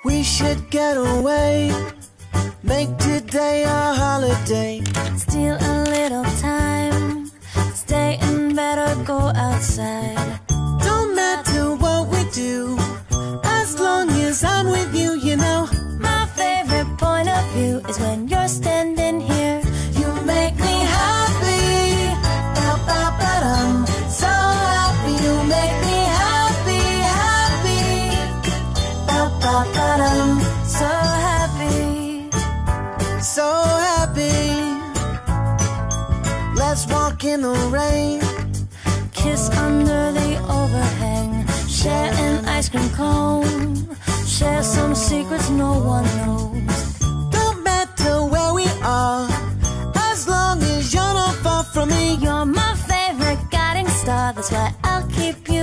We should get away, make today a holiday. Steal a little time, stay in bed or go outside. Don't matter what we do, as long as I'm with you, you know. My favorite point of view is when you're standing here. You make me happy, ba-ba-ba-dum. So happy, you make me happy, happy, ba-ba-ba-dum. So happy, So happy. Let's walk in the rain, kiss under the overhang, share an ice cream cone, share some secrets no one knows. don't matter where we are, as long as you're not far from me. You're my favorite guiding star, that's why I'll keep you